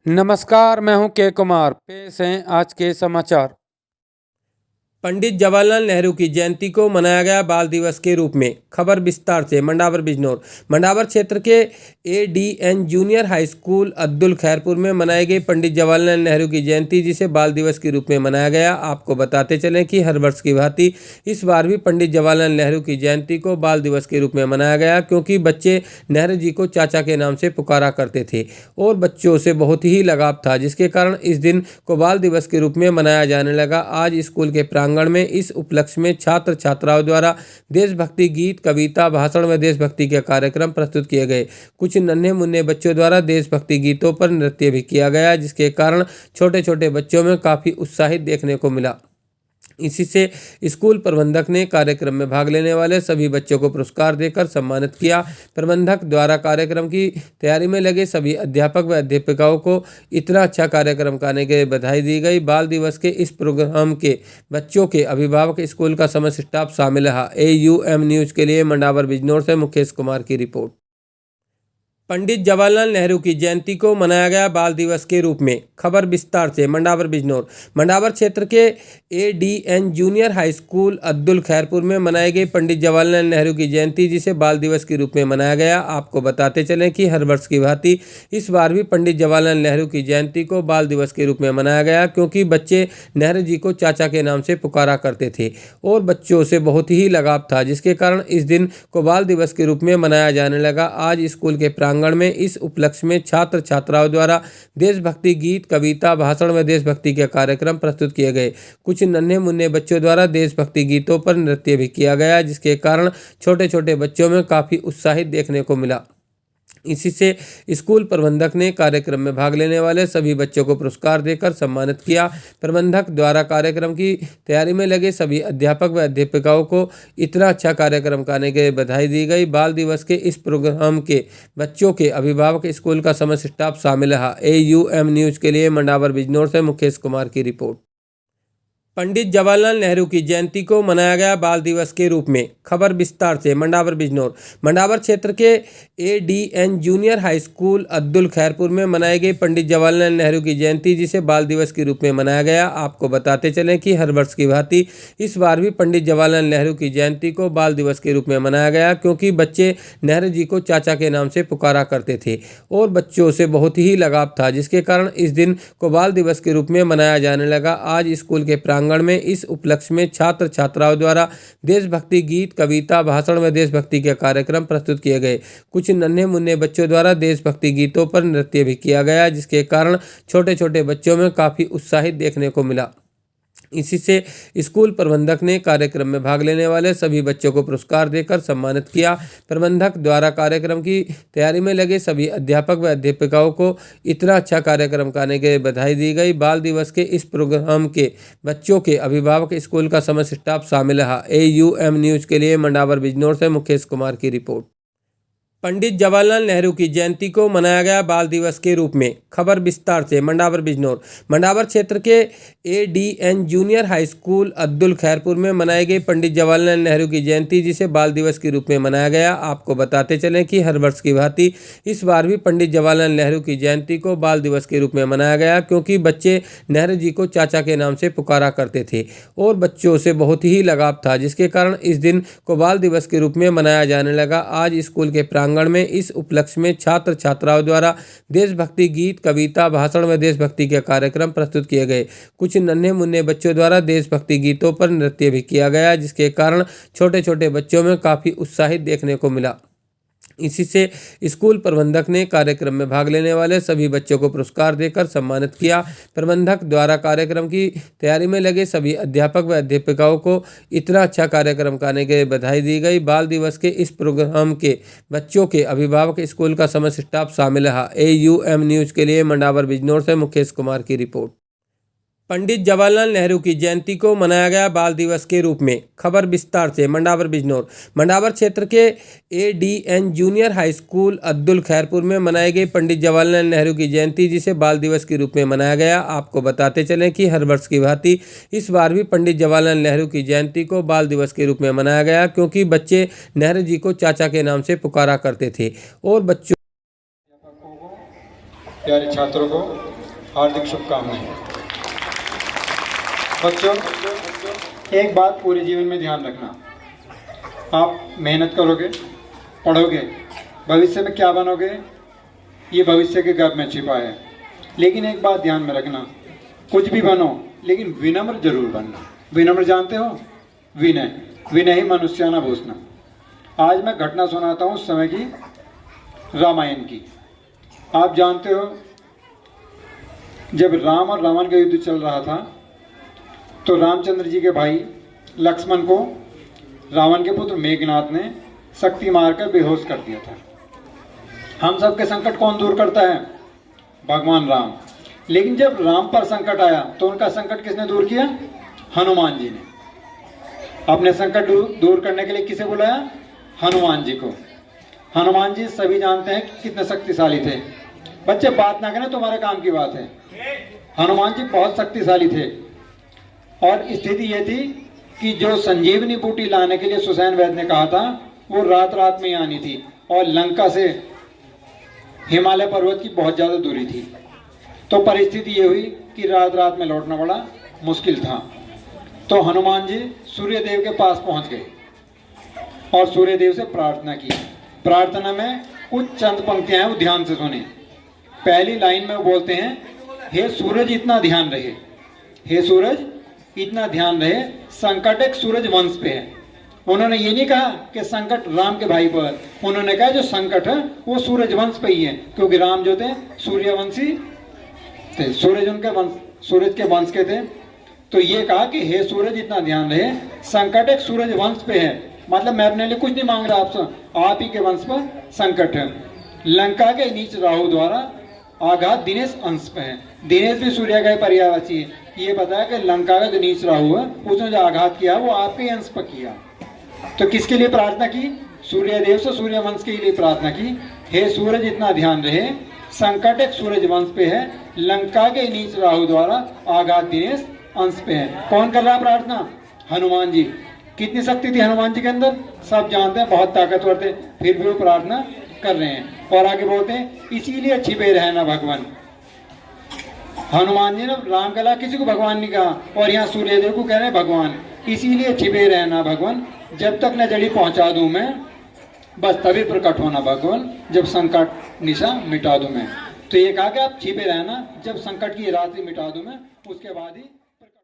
नमस्कार, मैं हूं के कुमार। पेश हैं आज के समाचार। पंडित जवाहरलाल नेहरू की जयंती को मनाया गया बाल दिवस के रूप में। खबर विस्तार से। मंडावर बिजनौर। मंडावर क्षेत्र के ADN junior high school Abdul Khairpur में मनाई गई पंडित जवाहरलाल नेहरू की जयंती, जिसे बाल दिवस के रूप में मनाया गया। आपको बताते चलें कि हर वर्ष की भांति इस बार भी पंडित जवाहरलाल नेहरू की जयंती को बाल दिवस के रूप में मनाया गया, क्योंकि बच्चे नेहरू जी को चाचा के नाम से पुकारा करते थे और बच्चों से बहुत ही लगाव था, जिसके कारण इस दिन को बाल दिवस के रूप में मनाया जाने लगा। आज स्कूल के प्रांगण में इस उपलक्ष्य में छात्र छात्राओं द्वारा देशभक्ति गीत, कविता, भाषण व देशभक्ति के कार्यक्रम प्रस्तुत किए गए। कुछ नन्हे मुन्ने बच्चों द्वारा देशभक्ति गीतों पर नृत्य भी किया गया, जिसके कारण छोटे छोटे बच्चों में काफी उत्साहित देखने को मिला। इसी से स्कूल प्रबंधक ने कार्यक्रम में भाग लेने वाले सभी बच्चों को पुरस्कार देकर सम्मानित किया। प्रबंधक द्वारा कार्यक्रम की तैयारी में लगे सभी अध्यापक व अध्यापिकाओं को इतना अच्छा कार्यक्रम करने के लिए बधाई दी गई। बाल दिवस के इस प्रोग्राम के बच्चों के अभिभावक, स्कूल का समस्त स्टाफ शामिल रहा। AUM न्यूज के लिए मंडावर बिजनौर से मुकेश कुमार की रिपोर्ट। पंडित जवाहरलाल नेहरू की जयंती को मनाया गया बाल दिवस के रूप में। खबर विस्तार से। मंडावर बिजनौर। मंडावर क्षेत्र के ADN junior high school Abdul Khairpur में मनाई गई पंडित जवाहरलाल नेहरू की जयंती, जिसे बाल दिवस के रूप में मनाया गया। आपको बताते चलें कि हर वर्ष की भांति इस बार भी पंडित जवाहरलाल नेहरू की जयंती को बाल दिवस के रूप में मनाया गया, क्योंकि बच्चे नेहरू जी को चाचा के नाम से पुकारा करते थे और बच्चों से बहुत ही लगाव था, जिसके कारण इस दिन को बाल दिवस के रूप में मनाया जाने लगा। आज स्कूल के प्रांगण में इस उपलक्ष्य में छात्र छात्राओं द्वारा देशभक्ति गीत, कविता, भाषण व देशभक्ति के कार्यक्रम प्रस्तुत किए गए। कुछ नन्हे मुन्ने बच्चों द्वारा देशभक्ति गीतों पर नृत्य भी किया गया, जिसके कारण छोटे छोटे बच्चों में काफी उत्साहित देखने को मिला। इसी से स्कूल प्रबंधक ने कार्यक्रम में भाग लेने वाले सभी बच्चों को पुरस्कार देकर सम्मानित किया। प्रबंधक द्वारा कार्यक्रम की तैयारी में लगे सभी अध्यापक व अध्यापिकाओं को इतना अच्छा कार्यक्रम करने के लिए बधाई दी गई। बाल दिवस के इस प्रोग्राम के बच्चों के अभिभावक, स्कूल का समस्त स्टाफ शामिल रहा। AUM न्यूज के लिए मंडावर बिजनौर से मुकेश कुमार की रिपोर्ट। पंडित जवाहरलाल नेहरू की जयंती को मनाया गया बाल दिवस के रूप में। खबर विस्तार से। मंडावर बिजनौर। मंडावर क्षेत्र के ADN junior high school Abdul Khairpur में मनाई गई पंडित जवाहरलाल नेहरू की जयंती, जिसे बाल दिवस के रूप में मनाया गया। आपको बताते चलें कि हर वर्ष की भांति इस बार भी पंडित जवाहरलाल नेहरू की जयंती को बाल दिवस के रूप में मनाया गया, क्योंकि बच्चे नेहरू जी को चाचा के नाम से पुकारा करते थे और बच्चों से बहुत ही लगाव था, जिसके कारण इस दिन को बाल दिवस के रूप में मनाया जाने लगा। आज स्कूल के प्रांगण में इस उपलक्ष्य में छात्र छात्राओं द्वारा देशभक्ति गीत, कविता, भाषण व देशभक्ति के कार्यक्रम प्रस्तुत किए गए। कुछ नन्हे मुन्ने बच्चों द्वारा देशभक्ति गीतों पर नृत्य भी किया गया, जिसके कारण छोटे छोटे बच्चों में काफी उत्साहित देखने को मिला। इसी से स्कूल प्रबंधक ने कार्यक्रम में भाग लेने वाले सभी बच्चों को पुरस्कार देकर सम्मानित किया। प्रबंधक द्वारा कार्यक्रम की तैयारी में लगे सभी अध्यापक व अध्यापिकाओं को इतना अच्छा कार्यक्रम करने के लिए बधाई दी गई। बाल दिवस के इस प्रोग्राम के बच्चों के अभिभावक, स्कूल का समस्त स्टाफ शामिल रहा। AUM न्यूज के लिए मंडावर बिजनौर से मुकेश कुमार की रिपोर्ट। पंडित जवाहरलाल नेहरू की जयंती को मनाया गया बाल दिवस के रूप में। खबर विस्तार से। मंडावर बिजनौर। मंडावर क्षेत्र के ADN junior high school Abdul Khairpur में मनाई गई पंडित जवाहरलाल नेहरू की जयंती, जिसे बाल दिवस के रूप में मनाया गया। आपको बताते चलें कि हर वर्ष की भांति इस बार भी पंडित जवाहरलाल नेहरू की जयंती को बाल दिवस के रूप में मनाया गया, क्योंकि बच्चे नेहरू जी को चाचा के नाम से पुकारा करते थे और बच्चों से बहुत ही लगाव था, जिसके कारण इस दिन को बाल दिवस के रूप में मनाया जाने लगा। आज स्कूल के प्रांगण में इस उपलक्ष्य में छात्र छात्राओं द्वारा देशभक्ति गीत, कविता, भाषण व देशभक्ति के कार्यक्रम प्रस्तुत किए गए। कुछ नन्हे मुन्ने बच्चों द्वारा देशभक्ति गीतों पर नृत्य भी किया गया, जिसके कारण छोटे छोटे बच्चों में काफी उत्साहित देखने को मिला। इसी से स्कूल प्रबंधक ने कार्यक्रम में भाग लेने वाले सभी बच्चों को पुरस्कार देकर सम्मानित किया। प्रबंधक द्वारा कार्यक्रम की तैयारी में लगे सभी अध्यापक व अध्यापिकाओं को इतना अच्छा कार्यक्रम करने के लिए बधाई दी गई। बाल दिवस के इस प्रोग्राम के बच्चों के अभिभावक, स्कूल का समस्त स्टाफ शामिल रहा। AUM न्यूज के लिए मंडावर बिजनौर से मुकेश कुमार की रिपोर्ट। पंडित जवाहरलाल नेहरू की जयंती को मनाया गया बाल दिवस के रूप में। खबर विस्तार से। मंडावर बिजनौर। मंडावर क्षेत्र के ADN junior high school Abdul Khairpur में मनाई गई पंडित जवाहरलाल नेहरू की जयंती, जिसे बाल दिवस के रूप में मनाया गया। आपको बताते चलें कि हर वर्ष की भांति इस बार भी पंडित जवाहरलाल नेहरू की जयंती को बाल दिवस के रूप में मनाया गया, क्योंकि बच्चे नेहरू जी को चाचा के नाम से पुकारा करते थे और बच्चों प्यारे छात्रों को हार्दिक शुभकामनाएं। बच्चों, एक बात पूरे जीवन में ध्यान रखना, आप मेहनत करोगे, पढ़ोगे, भविष्य में क्या बनोगे ये भविष्य के गर्भ में छिपा है। लेकिन एक बात ध्यान में रखना, कुछ भी बनो लेकिन विनम्र जरूर बनना। विनम्र जानते हो? विनय, विनय ही मनुष्याना भूषणम। आज मैं घटना सुनाता हूँ उस समय की, रामायण की। आप जानते हो जब राम और रावण का युद्ध चल रहा था तो रामचंद्र जी के भाई लक्ष्मण को रावण के पुत्र मेघनाथ ने शक्ति मारकर बेहोश कर दिया था। हम सबके संकट कौन दूर करता है? भगवान राम। लेकिन जब राम पर संकट आया तो उनका संकट किसने दूर किया? हनुमान जी ने। अपने संकट दूर करने के लिए किसे बुलाया? हनुमान जी को। हनुमान जी सभी जानते हैं कि कितने शक्तिशाली थे। बच्चे बात ना करें, तुम्हारे काम की बात है। हनुमान जी बहुत शक्तिशाली थे और स्थिति यह थी कि जो संजीवनी बूटी लाने के लिए सुसैन वैद्य ने कहा था वो रात रात में आनी थी और लंका से हिमालय पर्वत की बहुत ज़्यादा दूरी थी। तो परिस्थिति ये हुई कि रात रात में लौटना बड़ा मुश्किल था। तो हनुमान जी सूर्यदेव के पास पहुंच गए और सूर्यदेव से प्रार्थना की। प्रार्थना में कुछ चंद पंक्तियां हैं, वो ध्यान से सुने। पहली लाइन में वो बोलते हैं, हे सूरज इतना ध्यान रहे, हे सूरज इतना ध्यान रहे, संकट एक सूरज वंश पे है। उन्होंने ये नहीं कहा कि संकट राम के भाई पर, उन्होंने कहा जो संकट है वो सूरज वंश पे ही है, क्योंकि राम जो थे सूर्यवंशी थे, सूरज उनके वंश, सूरज के वंश के थे। तो ये कहा कि हे सूरज इतना ध्यान रहे, संकट एक सूरज वंश पे है। मतलब मैं अपने लिए कुछ नहीं मांग रहा आपसे, आप ही के वंश पर संकट है। लंका के नीच राहु द्वारा आघात दिनेश अंश पे है। दिनेश भी सूर्य का पर्यायवाची है। ये बताया कि लंका का जो नीच राहु है उसने जो आघात किया वो आपके अंश पर किया। तो किसके लिए प्रार्थना की? सूर्यदेव से सूर्यवंश के लिए प्रार्थना की। हे सूरज इतना ध्यान रहे, संकट एक सूरज वंश पे है, लंका के नीच राहु द्वारा आघात दिनेश अंश पे है। कौन कर रहा प्रार्थना? हनुमान जी। कितनी शक्ति थी हनुमान जी के अंदर? सब जानते हैं, बहुत ताकतवर थे, फिर भी वो प्रार्थना कर रहे हैं। और आगे बोलते हैं, इसीलिए छिपे रहना भगवान। हनुमान जी ने राम के ला किसी को भगवान नहीं कहा और यहाँ सूर्यदेव को कह रहे हैं भगवान। इसीलिए छिपे रहना भगवान, जब तक न जड़ी पहुंचा दूं मैं, बस तभी प्रकट होना भगवान, जब संकट निशा मिटा दूं मैं। तो ये कहा कि आप छिपे रहना, जब संकट की रात्रि मिटा दूं मैं, उसके बाद ही